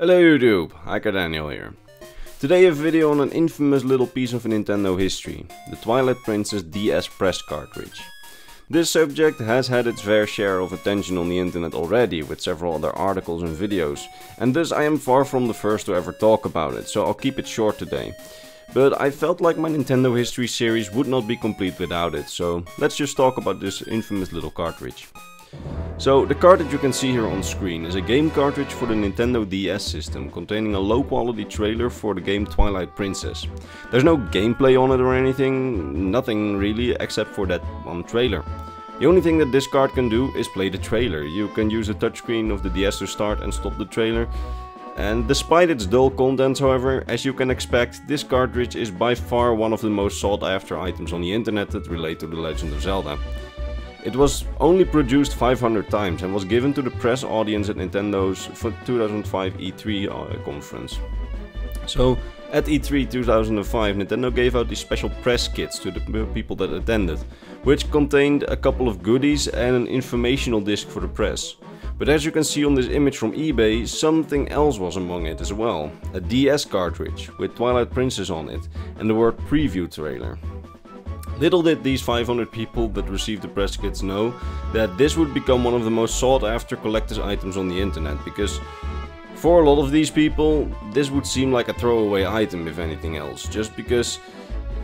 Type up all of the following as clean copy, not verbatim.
Hello YouTube, Daniel here. Today a video on an infamous little piece of Nintendo history, the Twilight Princess DS press cartridge. This subject has had its fair share of attention on the internet already, with several other articles and videos, and thus I am far from the first to ever talk about it, so I'll keep it short today. But I felt like my Nintendo history series would not be complete without it, so let's just talk about this infamous little cartridge. So, the cartridge you can see here on screen is a game cartridge for the Nintendo DS system, containing a low quality trailer for the game Twilight Princess. There's no gameplay on it or anything, nothing really, except for that one trailer. The only thing that this card can do is play the trailer. You can use the touchscreen of the DS to start and stop the trailer. And despite its dull contents, however, as you can expect, this cartridge is by far one of the most sought after items on the internet that relate to The Legend of Zelda. It was only produced 500 times and was given to the press audience at Nintendo's 2005 E3 conference. So, at E3 2005, Nintendo gave out these special press kits to the people that attended, which contained a couple of goodies and an informational disc for the press. But as you can see on this image from eBay, something else was among it as well. A DS cartridge with Twilight Princess on it and the word preview trailer. Little did these 500 people that received the press kits know that this would become one of the most sought after collector's items on the internet, because for a lot of these people this would seem like a throwaway item if anything else, just because,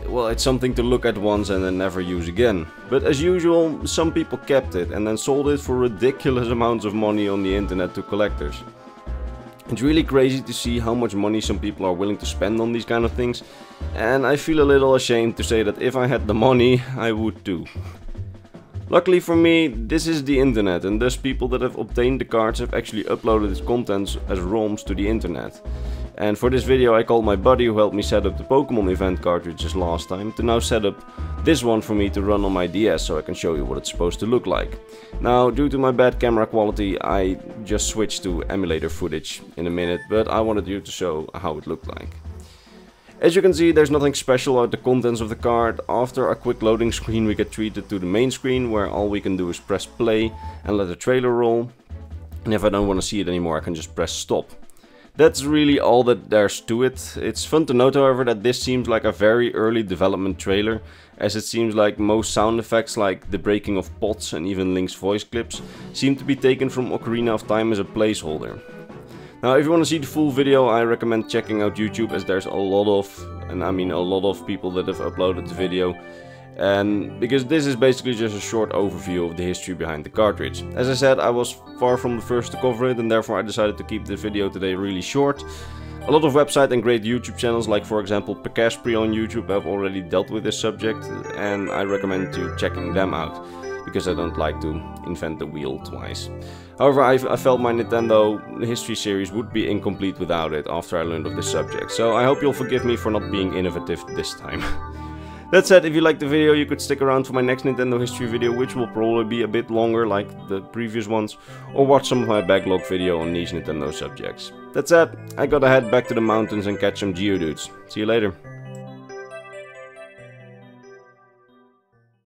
well, it's something to look at once and then never use again. But as usual, some people kept it and then sold it for ridiculous amounts of money on the internet to collectors. It's really crazy to see how much money some people are willing to spend on these kind of things, and I feel a little ashamed to say that if I had the money, I would too. Luckily for me, this is the internet, and thus people that have obtained the cards have actually uploaded its contents as ROMs to the internet. And for this video I called my buddy who helped me set up the Pokemon event cartridges last time to now set up this one for me to run on my DS so I can show you what it's supposed to look like. Now, due to my bad camera quality, I just switched to emulator footage in a minute, but I wanted you to show how it looked like. As you can see, there's nothing special about the contents of the card. After a quick loading screen we get treated to the main screen, where all we can do is press play and let the trailer roll. And if I don't want to see it anymore, I can just press stop. That's really all that there's to it. It's fun to note, however, that this seems like a very early development trailer, as it seems like most sound effects, like the breaking of pots and even Link's voice clips, seem to be taken from Ocarina of Time as a placeholder. Now, if you want to see the full video, I recommend checking out YouTube, as there's a lot of people that have uploaded the video. And because this is basically just a short overview of the history behind the cartridge. As I said, I was far from the first to cover it, and therefore I decided to keep the video today really short. A lot of websites and great YouTube channels, like for example Pikasprey on YouTube, have already dealt with this subject, and I recommend you checking them out, because I don't like to invent the wheel twice. However, I felt my Nintendo history series would be incomplete without it after I learned of this subject, so I hope you'll forgive me for not being innovative this time. That said, if you liked the video, you could stick around for my next Nintendo history video, which will probably be a bit longer like the previous ones, or watch some of my backlog video on niche Nintendo subjects. That said, I gotta head back to the mountains and catch some Geodudes. See you later.